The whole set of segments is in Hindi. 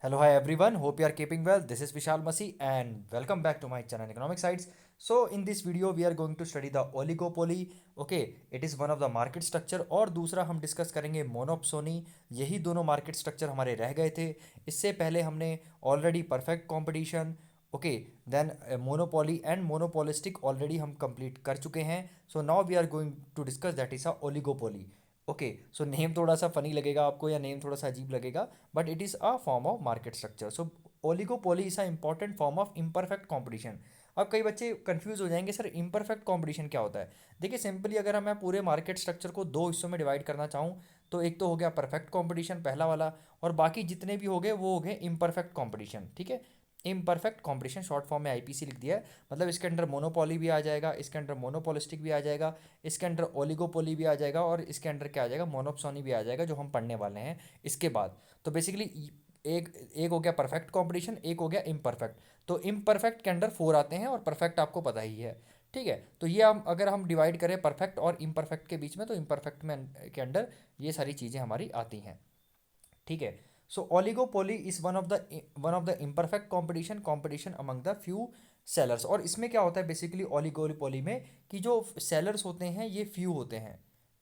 Hello, hi everyone. Hope you are keeping well. This is Vishal Masi and welcome back to my channel Economic Sites. So in this video we are going to study the oligopoly. Okay, it is one of the market structure और दूसरा हम डिस्कस करेंगे मोनोप्सोनी. यही दोनों मार्केट स्ट्रक्चर हमारे रह गए थे. इससे पहले हमने already perfect competition, okay, then monopoly and monopolistic already हम कंप्लीट कर चुके हैं. So now we are going to discuss that is a oligopoly. Okay, so name थोड़ा सा फनी लगेगा आपको या नेम थोड़ा सा अजीब लगेगा, but it is a form of market structure. So oligopoly is a important form of imperfect competition. अब कई बच्चे कंफ्यूज हो जाएंगे, सर इम्परफेक्ट कंपटीशन क्या होता है. देखिए सिंपली अगर मैं पूरे मार्केट स्ट्रक्चर को दो हिस्सों में डिवाइड करना चाहूँ तो एक तो हो गया परफेक्ट कंपटीशन पहला वाला, और बाकी जितने भी हो गए वो हो गए इम्परफेक्ट कंपटीशन. ठीक है, इम्परफेक्ट कंपटीशन शॉर्ट फॉर्म में आईपीसी लिख दिया है. मतलब इसके अंदर मोनोपोली भी आ जाएगा, इसके अंदर मोनोपोलिस्टिक भी आ जाएगा, इसके अंदर ओलिगोपोली भी आ जाएगा, और इसके अंदर क्या आ जाएगा, मोनोप्सोनी भी आ जाएगा, जो हम पढ़ने वाले हैं इसके बाद. तो बेसिकली एक एक हो गया परफेक्ट कंपटीशन, एक हो गया इम्परफेक्ट. तो इम्परफेक्ट के अंदर फोर आते हैं और परफेक्ट आपको पता ही है. ठीक है, तो ये हम अगर हम डिवाइड करें परफेक्ट और इम्परफेक्ट के बीच में, तो इम्परफेक्ट में के अंदर ये सारी चीज़ें हमारी आती हैं. ठीक है. So oligopoly is one of the imperfect competition competition among the few sellers. और इसमें क्या होता है बेसिकली ओलिगोपोली में, कि जो सेलर्स होते हैं ये फ्यू होते हैं.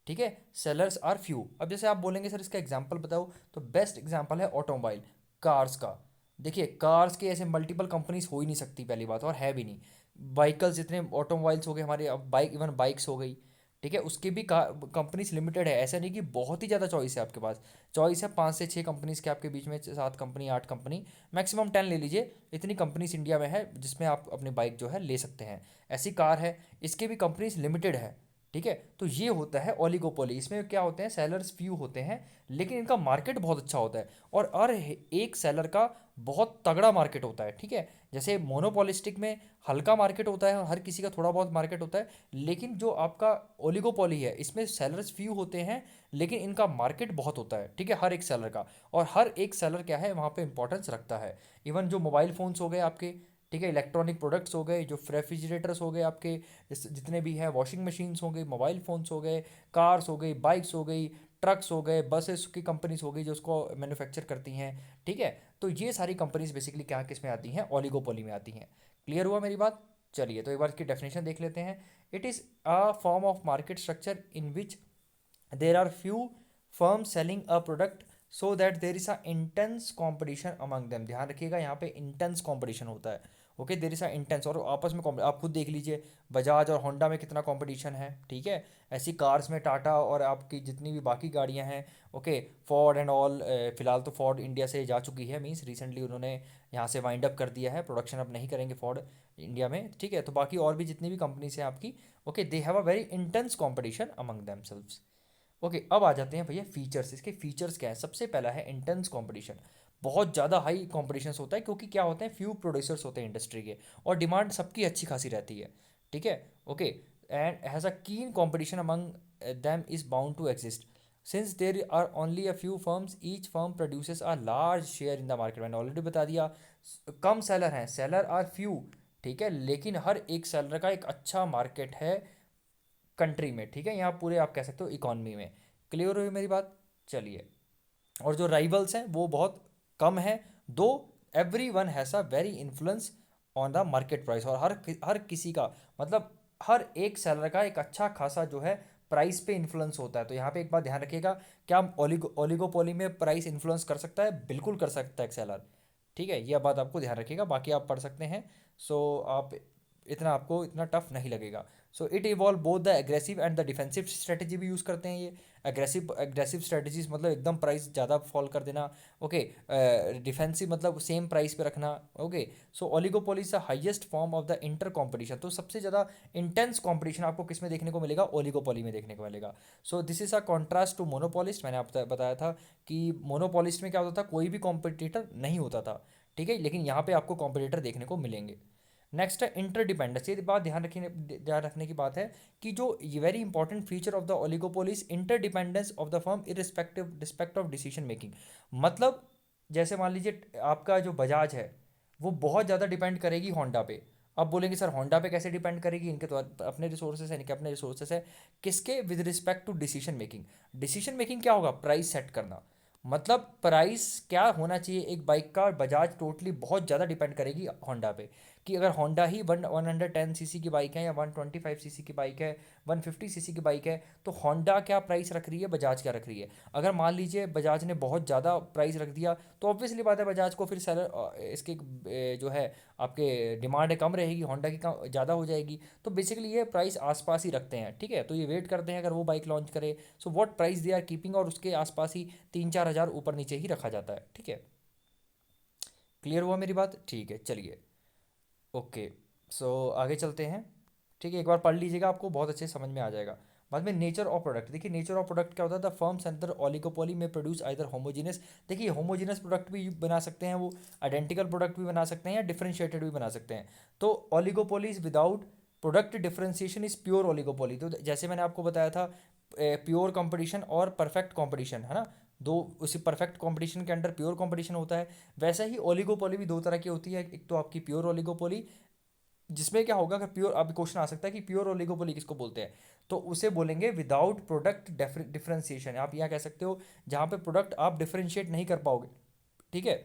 ठीक है, सेलर्स आर फ्यू. अब जैसे आप बोलेंगे सर इसका एग्जांपल बताओ, तो बेस्ट एग्जांपल है ऑटोमोबाइल, कार्स का. देखिए कार्स के ऐसे मल्टीपल कंपनीज हो ही नहीं सकती पहली बात, और है भी नहीं. व्हीकल्स जितने ऑटोमोबाइल्स हो गए हमारे, अब बाइक, इवन बाइक्स हो गई. ठीक है, उसकी भी कंपनीज लिमिटेड है, ऐसा नहीं कि बहुत ही ज़्यादा चॉइस है आपके पास. चॉइस है 5 से 6 कंपनीज के आपके बीच में, 7 कंपनी 8 कंपनी, मैक्सिमम 10 ले लीजिए. इतनी कंपनीज इंडिया में है जिसमें आप अपनी बाइक जो है ले सकते हैं. ऐसी कार है, इसके भी कंपनीज लिमिटेड है. ठीक है, तो ये होता है ओलिगोपोली. इसमें क्या होते हैं, सेलर्स फ्यू होते हैं, लेकिन इनका मार्केट बहुत अच्छा होता है, और हर एक सेलर का बहुत तगड़ा मार्केट होता है. ठीक है, जैसे मोनोपोलिस्टिक में हल्का मार्केट होता है और हर किसी का थोड़ा बहुत मार्केट होता है, लेकिन जो आपका ओलिगोपोली है इसमें सेलर्स फ्यू होते हैं, लेकिन इनका मार्केट बहुत होता है. ठीक है, हर एक सेलर का, और हर एक सेलर क्या है वहाँ पे इंपॉर्टेंस रखता है. इवन जो मोबाइल फ़ोन्स हो गए आपके, ठीक है, इलेक्ट्रॉनिक प्रोडक्ट्स हो गए, जो रेफ्रिजरेटर्स हो गए आपके, जितने भी हैं, वॉशिंग मशीन्स हो गई, मोबाइल फ़ोन्स हो गए, कार्स हो गई, बाइक्स हो गई, ट्रक्स हो गए, बसेस की कंपनीज हो गई जो उसको मैन्युफैक्चर करती हैं. ठीक है, तो ये सारी कंपनीज बेसिकली क्या किस में आती हैं, ओलिगोपोली में आती हैं. क्लियर हुआ मेरी बात. चलिए तो एक बार इसकी डेफिनेशन देख लेते हैं. It is a form of market structure in which there are few firms selling a product so that there is a intense competition among them. ध्यान रखिएगा यहाँ पे intense competition होता है. Okay, there is a intense, और आपस में आप खुद देख लीजिए बजाज और होंडा में कितना कंपटीशन है. ठीक है, ऐसी कार्स में टाटा और आपकी जितनी भी बाकी गाड़ियां हैं, ओके, फोर्ड एंड ऑल. फिलहाल तो फोर्ड इंडिया से जा चुकी है, मीन्स रिसेंटली उन्होंने यहाँ से वाइंड अप कर दिया है, प्रोडक्शन अब नहीं करेंगे फोर्ड इंडिया में. ठीक है, तो बाकी और भी जितनी भी कंपनीज हैं आपकी, okay, they have a very intense competition among them selves. Okay, अब आ जाते हैं भैया फीचर्स. इसके फीचर्स क्या है. सबसे पहला है इंटेंस कंपटीशन. बहुत ज़्यादा हाई कॉम्पिटिशन होता है, क्योंकि क्या होते हैं, फ्यू प्रोड्यूसर्स होते हैं इंडस्ट्री के, और डिमांड सबकी अच्छी खासी रहती है. ठीक है, okay, and has a keen competition among them is bound to exist since there are only a few firms, each firm produces a large share in the market. मैंने ऑलरेडी बता दिया, कम सेलर हैं, सेलर आर फ्यू. ठीक है, लेकिन हर एक सेलर का एक अच्छा मार्केट है कंट्री में. ठीक है, यहाँ पूरे आप कह सकते हो इकॉनमी में. क्लियर हुई मेरी बात. चलिए, और जो राइवल्स हैं वो बहुत कम है, दो every one has a very influence on the market price. और हर किसी का, मतलब हर एक सेलर का एक अच्छा खासा जो है प्राइस पे इन्फ्लुएंस होता है. तो यहाँ पे एक बात ध्यान रखिएगा, क्या ओलिगोपोली में प्राइस इन्फ्लुएंस कर सकता है, बिल्कुल कर सकता है एक सेलर. ठीक है, यह बात आपको ध्यान रखिएगा, बाकी आप पढ़ सकते हैं. सो आप इतना, आपको इतना टफ नहीं लगेगा. So it evolve both the aggressive and the defensive strategy भी यूज़ करते हैं ये. एग्रेसिव स्ट्रेटजीज मतलब एकदम प्राइस ज़्यादा फॉल कर देना. ओके, डिफेंसिव मतलब सेम प्राइस पे रखना. Okay, so oligopoly is the highest form of the inter competition. तो सबसे ज़्यादा इंटेंस कॉम्पिटिशन आपको किस में देखने को मिलेगा, ओलिगोपोली में देखने को मिलेगा. So this is a contrast to monopolist. मैंने आपको बताया था कि मोनोपोलिस्ट में क्या होता था, कोई भी कॉम्पिटिटर नहीं होता था. ठीक है, लेकिन यहाँ पे आपको कॉम्पिटिटर देखने को मिलेंगे. नेक्स्ट है इंटरडिपेंडेंस. ये बात ध्यान रखने की बात है, कि जो ये very important feature of the oligopoly is interdependence of the firm irrespective respect of decision making. मतलब जैसे मान लीजिए आपका जो बजाज है वो बहुत ज़्यादा डिपेंड करेगी होंडा पे. अब बोलेंगे सर होंडा पे कैसे डिपेंड करेगी, इनके तो अपने रिसोर्सेस है, इनके अपने रिसोर्सेस है. किसके, with respect to decision making. Decision making क्या होगा, प्राइस सेट करना. मतलब प्राइस क्या होना चाहिए एक बाइक का, बजाज टोटली बहुत ज़्यादा डिपेंड करेगी होंडा पे, कि अगर होंडा ही 110 सीसी की बाइक है या 125 सीसी की बाइक है, 150 सीसी की बाइक है, तो होंडा क्या प्राइस रख रही है, बजाज क्या रख रही है। अगर मान लीजिए बजाज ने बहुत ज़्यादा प्राइस रख दिया, तो ऑब्वियसली बात है बजाज को फिर सेलर इसके जो है आपके डिमांड कम रहेगी, होंडा की कम ज़्यादा हो जाएगी। तो बेसिकली ये प्राइस आसपास ही रखते हैं, ठीक है। तो ये वेट करते हैं अगर वो बाइक लॉन्च करे, so what price they are keeping, और उसके आसपास ही 3-4 हज़ार ऊपर नीचे ही रखा जाता है, ठीक है। क्लियर हुआ मेरी बात, ठीक है, चलिए। ओके, सो आगे चलते हैं। ठीक है, एक बार पढ़ लीजिएगा, आपको बहुत अच्छे से समझ में आ जाएगा। बाद में नेचर ऑफ प्रोडक्ट, देखिए नेचर ऑफ प्रोडक्ट क्या होता है, द फर्म्स अंडर ओलिगोपोली में प्रोड्यूस आइदर होमोजीनियस, देखिए होमोजीनियस प्रोडक्ट भी बना सकते हैं वो, आइडेंटिकल प्रोडक्ट भी बना सकते हैं, या डिफरेंशिएटेड भी बना सकते हैं। तो oligopoly is without product differentiation is pure oligopoly. तो जैसे मैंने आपको बताया था, प्योर कंपटीशन और परफेक्ट कंपटीशन है ना, दो उसी परफेक्ट कंपटीशन के अंडर प्योर कंपटीशन होता है। वैसे ही ओलिगोपोली भी दो तरह की होती है, एक तो आपकी प्योर ओलिगोपोली, जिसमें क्या होगा, अगर प्योर, अब क्वेश्चन आ सकता है कि प्योर ओलिगोपोली किसको बोलते हैं, तो उसे बोलेंगे विदाउट प्रोडक्ट डिफरेंशिएशन। आप यहाँ कह सकते हो जहाँ पे प्रोडक्ट आप डिफरेंशिएट नहीं कर पाओगे, ठीक है,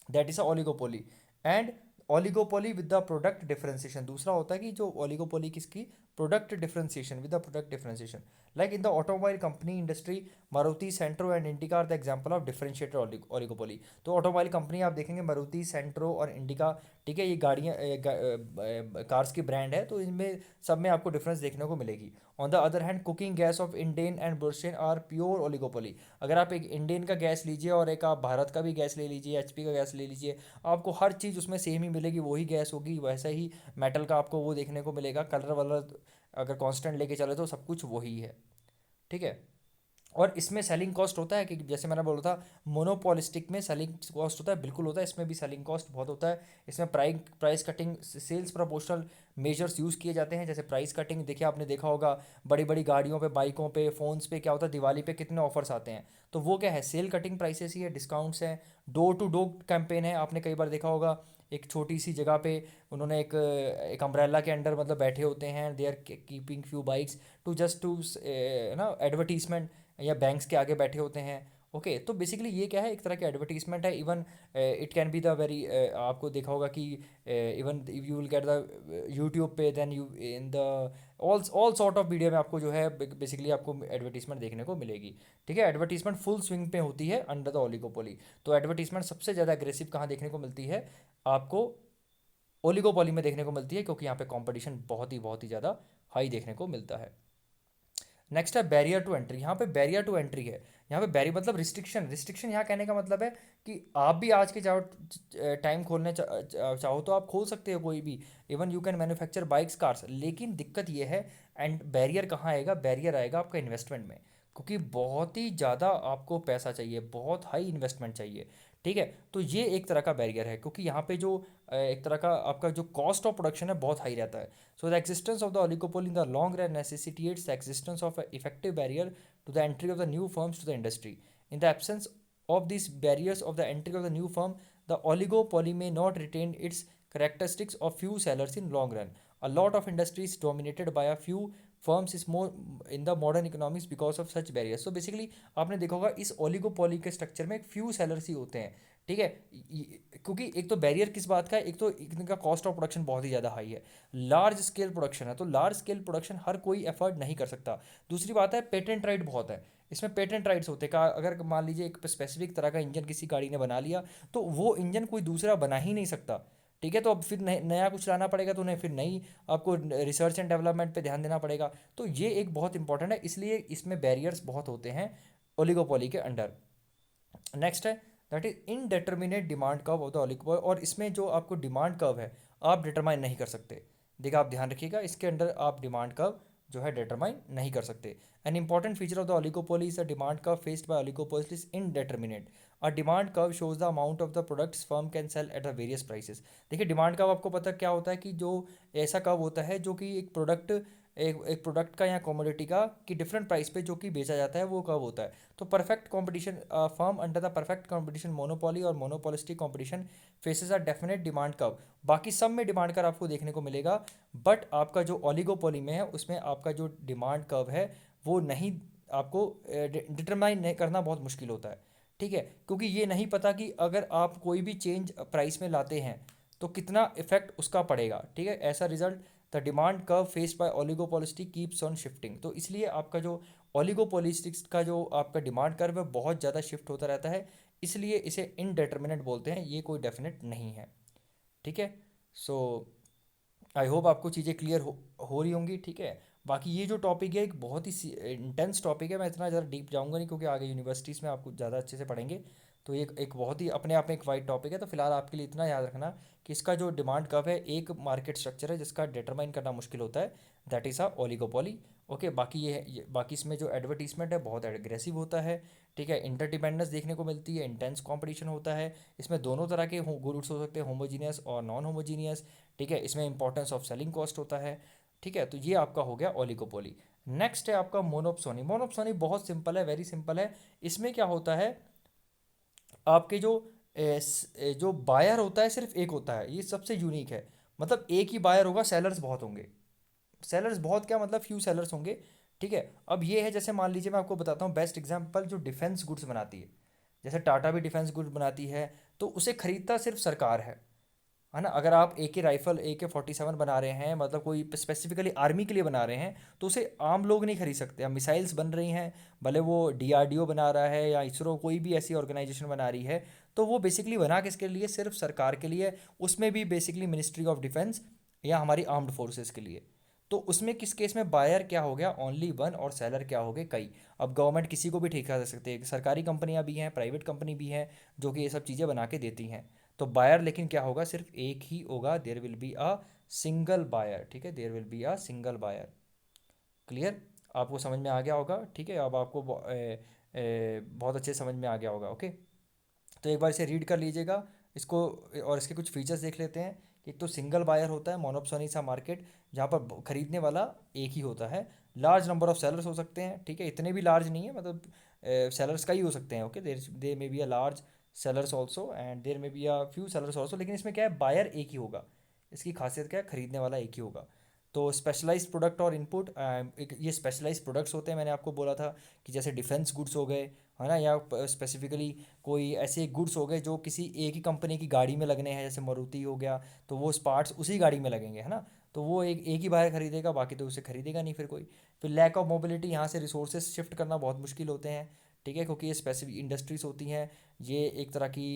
that is a oligopoly. And oligopoly with the product differentiation, दूसरा होता है कि जो ओलिगोपोली किसकी, product differentiation, with the product differentiation. Like in the automobile company industry, Maruti Santro and Indica are the example of differentiated oligopoly. तो ऑटोमोबाइल कंपनी आप देखेंगे मारुति सेंट्रो और इंडिका, ठीक है, ये गाड़ियाँ कार्स की ब्रांड है, तो इनमें सब में आपको डिफरेंस देखने को मिलेगी। On the other hand cooking gas of Indane and Burshane are pure oligopoly. अगर आप एक इंडियन का गैस लीजिए और एक आप भारत का भी गैस ले लीजिए, एचपी का गैस ले लीजिए, आपको हर चीज़ उसमें सेम ही मिलेगी, वही गैस होगी, वैसा ही मेटल का आपको वो देखने को मिलेगा, कलर वलर अगर कांस्टेंट लेके चले तो सब कुछ वही है, ठीक है। और इसमें सेलिंग कॉस्ट होता है कि जैसे मैंने बोला था, मोनोपॉलिस्टिक में सेलिंग कॉस्ट होता है, बिल्कुल होता है, इसमें भी सेलिंग कॉस्ट बहुत होता है। इसमें price cutting, sales proportional measures use किए जाते हैं, जैसे प्राइस कटिंग, देखिए आपने देखा होगा बड़ी बड़ी गाड़ियों पे, बाइकों पे, फ़ोन्स पे क्या होता है, दिवाली पे कितने ऑफर्स आते हैं, तो वो क्या है, सेल कटिंग प्राइसेस ही है, डिस्काउंट्स हैं। डोर टू डोर कैंपेन है, आपने कई बार देखा होगा, एक छोटी सी जगह पे उन्होंने एक अम्ब्रेला के अंडर मतलब बैठे होते हैं, they are keeping few bikes to just to ना एडवर्टीजमेंट, या बैंक्स के आगे बैठे होते हैं। ओके, तो बेसिकली ये क्या है, एक तरह की एडवर्टीजमेंट है। Even it can be the very, आपको देखा होगा कि even you will get the YouTube पे, then you in the all sort of video में आपको जो है बेसिकली आपको एडवर्टीजमेंट देखने को मिलेगी, ठीक है। एडवर्टीजमेंट फुल स्विंग पे होती है अंडर द ओलिगोपोली। तो एडवर्टीजमेंट सबसे ज़्यादा एग्रेसिव कहाँ देखने को मिलती है, आपको ओलिगोपोली में देखने को मिलती है, क्योंकि यहाँ पे कंपटीशन बहुत ही ज़्यादा हाई देखने को मिलता है। नेक्स्ट है बैरियर टू एंट्री, यहाँ पे बैरियर टू एंट्री है, यहाँ पे बैरियर मतलब रिस्ट्रिक्शन, रिस्ट्रिक्शन यहाँ कहने का मतलब है कि आप भी आज के चाहो टाइम खोलने चाहो तो आप खोल सकते हो कोई भी, even you can manufacture bikes cars, लेकिन दिक्कत ये है, एंड बैरियर कहाँ आएगा, बैरियर आएगा आपका इन्वेस्टमेंट में, क्योंकि बहुत ही ज़्यादा आपको पैसा चाहिए, बहुत हाई इन्वेस्टमेंट चाहिए, ठीक है। तो ये एक तरह का बैरियर है, क्योंकि यहाँ पे जो एक तरह का आपका जो कॉस्ट ऑफ प्रोडक्शन है बहुत हाई रहता है। So the existence of the oligopoly in the long run necessitates the existence of an effective barrier to the entry of the new firms to the industry. In the absence of these barriers of the entry of the new firm, the oligopoly may not retain its characteristics of few sellers in long run. A lot of industries dominated by a few firms is more in the modern economics because of such barriers. So basically आपने देखा होगा इस ओलिगोपोली के स्ट्रक्चर में एक फ्यू सेलर्स ही होते हैं, ठीक है। क्योंकि एक तो बैरियर किस बात का है, एक तो इनका कॉस्ट ऑफ प्रोडक्शन बहुत ही ज़्यादा हाई है, लार्ज स्केल प्रोडक्शन है, तो लार्ज स्केल प्रोडक्शन हर कोई एफर्ट नहीं कर सकता। दूसरी बात है पेटेंट राइट बहुत है, इसमें पेटेंट राइट्स होते हैं, अगर मान लीजिए एक स्पेसिफिक तरह का इंजन किसी गाड़ी ने बना लिया, तो वो इंजन कोई दूसरा बना ही नहीं सकता, ठीक है। तो अब फिर नया कुछ लाना पड़ेगा, तो उन्हें फिर नई आपको रिसर्च एंड डेवलपमेंट पे ध्यान देना पड़ेगा। तो ये एक बहुत इंपॉर्टेंट है, इसलिए इसमें बैरियर्स बहुत होते हैं ओलिगोपोली के अंडर। नेक्स्ट है that is indeterminate demand curve of the oligopoly, और इसमें जो आपको डिमांड कर्व है आप डिटरमाइन नहीं कर सकते। देखिए आप ध्यान रखिएगा, इसके अंडर आप डिमांड कर्व जो है डिटरमाइन नहीं कर सकते। An important feature of the oligopoly is the demand curve faced by oligopoly is indeterminate. A demand curve shows the amount of the products firm can sell at the various prices. देखिए डिमांड कर्व आपको पता क्या होता है, कि जो ऐसा कर्व होता है जो कि एक प्रोडक्ट का या कमोडिटी का कि डिफरेंट प्राइस पे जो कि बेचा जाता है, वो कर्व होता है। तो perfect competition firm under the perfect competition monopoly और monopolistic competition faces a definite demand curve. बाकी सब में डिमांड कर्व आपको देखने को मिलेगा, बट आपका जो ओलिगोपोली में है उसमें आपका जो डिमांड कर्व है वो नहीं, आपको डिटरमाइन करना बहुत मुश्किल होता है, ठीक है, क्योंकि ये नहीं पता कि अगर आप कोई भी चेंज प्राइस में लाते हैं तो कितना इफेक्ट उसका पड़ेगा। ठीक है, ऐसा result the demand curve faced by oligopolistic keeps on shifting. तो इसलिए आपका जो ओलिगोपोलिस्टिक्स का जो आपका डिमांड कर्व है बहुत ज़्यादा शिफ्ट होता रहता है, इसलिए इसे इनडेटर्मिनेट बोलते हैं, ये कोई डेफिनेट नहीं है। ठीक है, सो आई होप आपको चीज़ें क्लियर हो रही होंगी। ठीक है, बाकी ये जो टॉपिक है एक बहुत ही इंटेंस टॉपिक है, मैं इतना ज़्यादा डीप जाऊंगा नहीं क्योंकि आगे यूनिवर्सिटीज़ में आपको ज़्यादा अच्छे से पढ़ेंगे। तो ये एक बहुत ही अपने आप में एक वाइड टॉपिक है। तो फिलहाल आपके लिए इतना याद रखना कि इसका जो डिमांड कर्व है एक मार्केट स्ट्रक्चर है जिसका डिटरमाइन करना मुश्किल होता है, that is a oligopoly. Okay, बाकी बाकी इसमें जो एडवर्टीजमेंट है बहुत एग्रेसिव होता है। ठीक है, इंटरडिपेंडेंस देखने को मिलती है, इंटेंस कंपटीशन होता है, इसमें दोनों तरह के गुड्स हो सकते हैं, होमोजीनियस और नॉन होमोजीनियस। ठीक है, इसमें इंपॉर्टेंस ऑफ सेलिंग कॉस्ट होता है। ठीक है, तो ये आपका हो गया ओलिगोपोली। नेक्स्ट है आपका मोनोप्सोनी। मोनोप्सोनी बहुत सिंपल है, वेरी सिंपल है। इसमें क्या होता है, आपके जो जो बायर होता है सिर्फ एक होता है, ये सबसे यूनिक है। मतलब एक ही बायर होगा, सेलर्स बहुत होंगे। सेलर्स बहुत क्या मतलब फ्यू सेलर्स होंगे। ठीक है, अब ये है जैसे मान लीजिए मैं आपको बताता हूँ बेस्ट एग्जांपल, जो डिफेंस गुड्स बनाती है, जैसे टाटा भी डिफेंस गुड्स बनाती है, तो उसे खरीदता सिर्फ सरकार है ना। अगर आप राइफल AK-47 बना रहे हैं, मतलब कोई स्पेसिफिकली आर्मी के लिए बना रहे हैं, तो उसे आम लोग नहीं खरीद सकते। अब मिसाइल्स बन रही हैं, भले वो DRDO बना रहा है या इसरो कोई भी ऐसी ऑर्गेनाइजेशन बना रही है, तो वो बेसिकली बना किसके लिए, सिर्फ सरकार के लिए। उसमें भी बेसिकली मिनिस्ट्री ऑफ डिफेंस या हमारी आर्म्ड फोर्सेस के लिए। तो उसमें किस केस में बायर क्या हो गया, ओनली वन, और सेलर क्या हो गए, कई। अब गवर्नमेंट किसी को भी ठेका दे सकते हैं, सरकारी कंपनियां भी हैं, प्राइवेट कंपनी भी हैं जो कि ये सब चीज़ें बना के देती हैं। तो बायर लेकिन क्या होगा, सिर्फ एक ही होगा, there will be a single buyer. ठीक है, there will be a single buyer. Clear, आपको समझ में आ गया होगा। ठीक है, अब आपको बहुत अच्छे समझ में आ गया होगा। ओके, तो एक बार इसे रीड कर लीजिएगा इसको, और इसके कुछ फीचर्स देख लेते हैं। एक तो सिंगल बायर होता है, मोनोप्सोनी सा मार्केट जहाँ पर खरीदने वाला एक ही होता है। लार्ज नंबर ऑफ सेलर्स हो सकते हैं। ठीक है, इतने भी लार्ज नहीं है, मतलब सेलर्स कई हो सकते हैं। Okay, there may be a large sellers also and there may be a few sellers also, लेकिन इसमें क्या है, बायर एक ही होगा। इसकी खासियत क्या है, खरीदने वाला एक ही होगा। तो स्पेशलाइज्ड प्रोडक्ट और इनपुट, एक ये स्पेशलाइज्ड प्रोडक्ट्स होते हैं, मैंने आपको बोला था कि जैसे डिफेंस गुड्स हो गए, है ना, या स्पेसिफिकली कोई ऐसे गुड्स हो गए जो किसी एक ही कंपनी की गाड़ी में लगने हैं, जैसे मारुति हो गया, तो वो पार्ट्स उसी गाड़ी में लगेंगे, है ना। तो वो एक ही बार खरीदेगा, बाकी तो उसे खरीदेगा नहीं फिर कोई। फिर लैक ऑफ मोबिलिटी, यहाँ से रिसोर्सेज शिफ्ट करना बहुत मुश्किल होते हैं। ठीक है, क्योंकि ये स्पेसिफिक इंडस्ट्रीज होती हैं, ये एक तरह की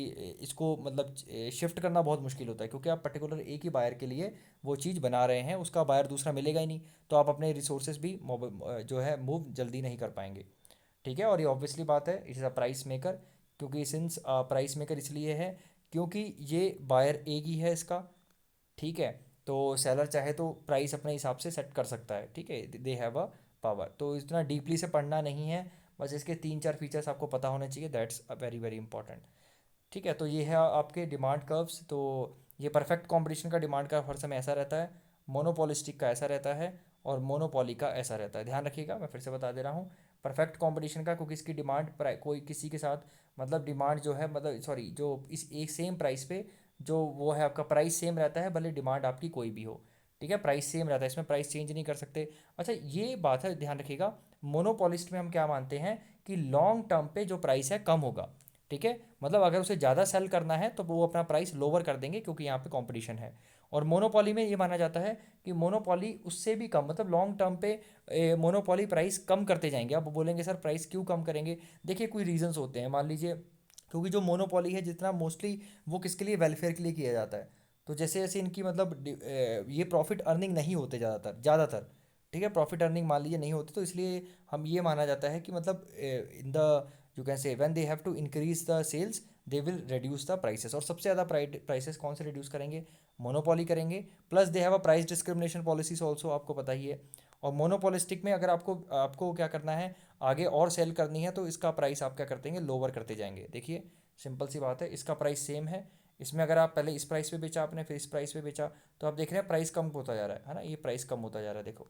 इसको मतलब शिफ्ट करना बहुत मुश्किल होता है, क्योंकि आप पर्टिकुलर एक ही बायर के लिए वो चीज़ बना रहे हैं, उसका बायर दूसरा मिलेगा ही नहीं, तो आप अपने रिसोर्सेज भी जो है मूव जल्दी नहीं कर पाएंगे। ठीक है, और ये ऑब्वियसली बात है, it is a price maker. क्योंकि सिंस प्राइस मेकर इसलिए है क्योंकि ये बायर एक ही है इसका। ठीक है, तो सेलर चाहे तो प्राइस अपने हिसाब से सेट कर सकता है। ठीक है, दे हैव अ पावर। तो इतना डीपली से पढ़ना नहीं है, बस इसके 3-4 फीचर्स आपको पता होने चाहिए, that's a very very important. ठीक है, तो ये है आपके डिमांड कर्व्स। तो ये परफेक्ट कंपटीशन का डिमांड कर्व हर समय ऐसा रहता है, मोनोपोलिस्टिक का ऐसा रहता है, और मोनोपोली का ऐसा रहता है। ध्यान रखिएगा, मैं फिर से बता दे रहा हूँ, परफेक्ट कंपटीशन का क्योंकि इसकी डिमांड कोई किसी के साथ, मतलब डिमांड जो है, मतलब सॉरी, जो इस एक सेम प्राइस पे जो वो है, आपका प्राइस सेम रहता है भले डिमांड आपकी कोई भी हो। ठीक है, प्राइस सेम रहता है, इसमें प्राइस चेंज नहीं कर सकते। अच्छा, ये बात है, ध्यान रखिएगा, मोनोपोलिस्ट में हम क्या मानते हैं कि लॉन्ग टर्म पे जो प्राइस है कम होगा। ठीक है, मतलब अगर उसे ज़्यादा सेल करना है तो वो अपना प्राइस लोअर कर देंगे क्योंकि यहाँ पे कंपटीशन है। और मोनोपॉली में ये माना जाता है कि मोनोपॉली उससे भी कम, मतलब लॉन्ग टर्म पे मोनोपॉली प्राइस कम करते जाएंगे। आप बोलेंगे सर प्राइस क्यों कम करेंगे, देखिए कोई रीजंस होते हैं, मान लीजिए क्योंकि जो मोनोपॉली है जितना मोस्टली वो किसके लिए, वेलफेयर के लिए किया जाता है। तो जैसे जैसे इनकी मतलब ये प्रॉफिट अर्निंग नहीं होते ज़्यादातर ज़्यादातर। ठीक है, प्रॉफिट अर्निंग मान लीजिए नहीं होते, तो इसलिए हम ये माना जाता है कि मतलब in the you can say when they have to increase the sales they will reduce the prices. और सबसे ज़्यादा प्राइसेस कौन से रिड्यूस करेंगे, मोनोपॉली करेंगे। Plus they have a price discrimination policies also, आपको पता ही है। और मोनोपोलिस्टिक में अगर आपको आपको क्या करना है, आगे और सेल करनी है, तो इसका प्राइस आप क्या करते हैं, लोअर करते जाएंगे। देखिए सिंपल सी बात है, इसका प्राइस सेम है, इसमें अगर आप पहले इस प्राइस पे बेचा आपने, फिर इस प्राइस पे बेचा, तो आप देख रहे हैं प्राइस कम होता जा रहा है ना, ये प्राइस कम होता जा रहा है, देखो।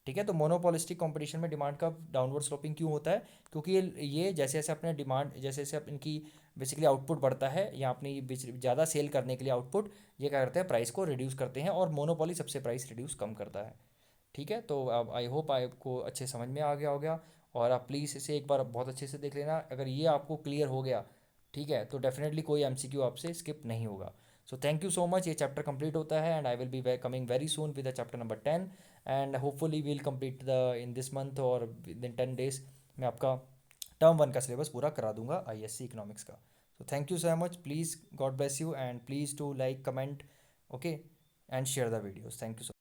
ठीक है, तो मोनोपोलिस्टिक कंपटीशन में डिमांड का डाउनवर्ड स्लोपिंग क्यों होता है, क्योंकि ये जैसे जैसे अपने डिमांड, जैसे जैसे इनकी बेसिकली आउटपुट बढ़ता है या अपनी ज़्यादा सेल करने के लिए आउटपुट, ये क्या करते हैं, प्राइस को रिड्यूस करते हैं, और मोनोपोली सबसे प्राइस रिड्यूस कम करता है। ठीक है, तो अब आई होप आपको अच्छे समझ में आ गया हो गया। और आप प्लीज़ इसे एक बार बहुत अच्छे से देख लेना। अगर ये आपको क्लियर हो गया, ठीक है, तो डेफिनेटली कोई एमसीक्यू आपसे स्किप नहीं होगा। So thank you so much. ये चैप्टर कंप्लीट होता है and I will be coming very soon with the chapter number 10 and hopefully will complete the in this month और विद इन 10 days मैं आपका टर्म 1 का सिलेबस पूरा करा दूंगा आईएससी इकोनॉमिक्स का। So thank you so much, please God bless you and please to like comment, okay, and share the videos. Thank you so